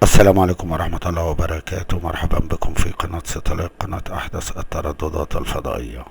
السلام عليكم ورحمة الله وبركاته. مرحبا بكم في قناة ستلايك، قناة أحدث الترددات الفضائية.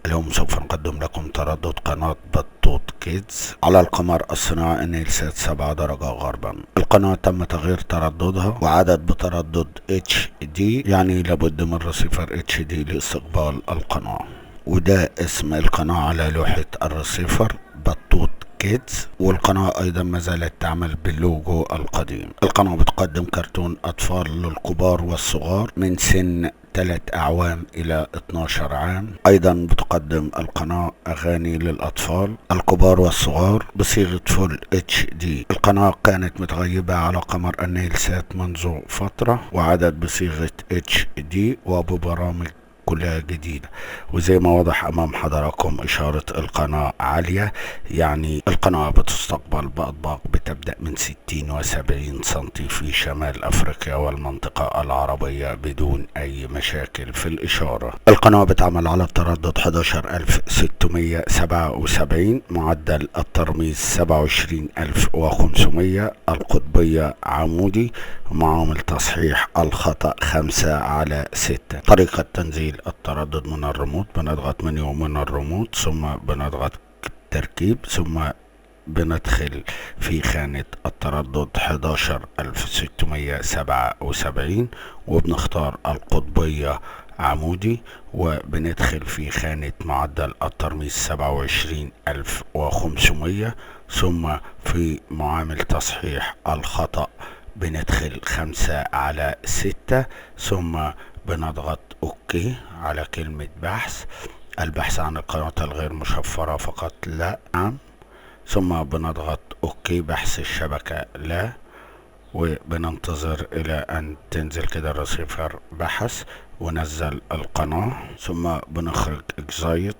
اليوم سوف نقدم لكم تردد قناة بطوط كيدز على القمر الصناعي نيلسات 7 درجة غربا. القناة تم تغيير ترددها وعدت بتردد HD، يعني لابد من رسيفر HD لاستقبال القناة، وده اسم القناة على لوحة الرسيفر بطوط كيدز. والقناة ايضا ما زالت تعمل باللوجو القديم. القناة بتقدم كرتون اطفال للكبار والصغار من سن 3 اعوام الى 12 عام. ايضا بتقدم القناة اغاني للاطفال الكبار والصغار بصيغة فول HD. القناة كانت متغيبة على قمر النيلسات منذ فترة، وعدت بصيغة HD وببرامج كلها جديدة. وزي ما واضح امام حضراتكم اشارة القناة عالية، يعني القناة بتستقبل باطباق بتبدأ من 60 و70 سنتي في شمال افريقيا والمنطقة العربية بدون اي مشاكل في الاشارة. القناة بتعمل على التردد 11677، معدل الترميز 27500، القطبية عمودي، معامل تصحيح الخطأ 5/6. طريقة تنزيل التردد من الريموت: بنضغط منيو من الريموت، ثم بنضغط تركيب، ثم بندخل في خانة التردد 11677 وبنختار القطبية عمودي، وبندخل في خانة معدل الترميز 27500، ثم في معامل تصحيح الخطأ بندخل 5/6، ثم بنضغط اوكي على كلمة بحث. البحث عن القناة الغير مشفرة فقط لا، نعم. ثم بنضغط اوكي بحث الشبكة لا، وبننتظر الى ان تنزل كده الرسيفر بحث ونزل القناة، ثم بنخرج اكزايت،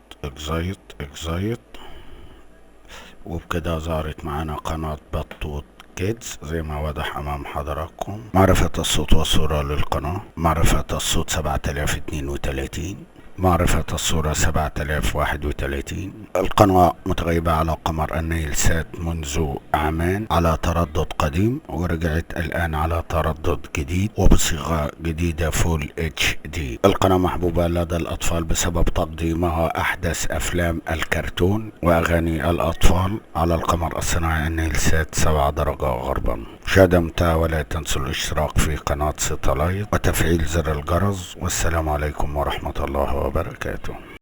وبكده ظهرت معانا قناة بطوط كيدز زي ما واضح امام حضراتكم. معرفة الصوت والصورة للقناة: معرفة الصوت 7032، معرفة الصورة 7031. القناة متغيبة على قمر النيلسات منذ عامان على تردد قديم، ورجعت الآن على تردد جديد وبصيغة جديدة فول HD. القناة محبوبة لدى الأطفال بسبب تقديمها أحدث أفلام الكرتون وأغاني الأطفال على القمر الصناعي النيلسات 7 درجة غربا. مشاهدة ممتعة، ولا تنسوا الاشتراك في قناة ستلايت وتفعيل زر الجرس. والسلام عليكم ورحمة الله وبركاته.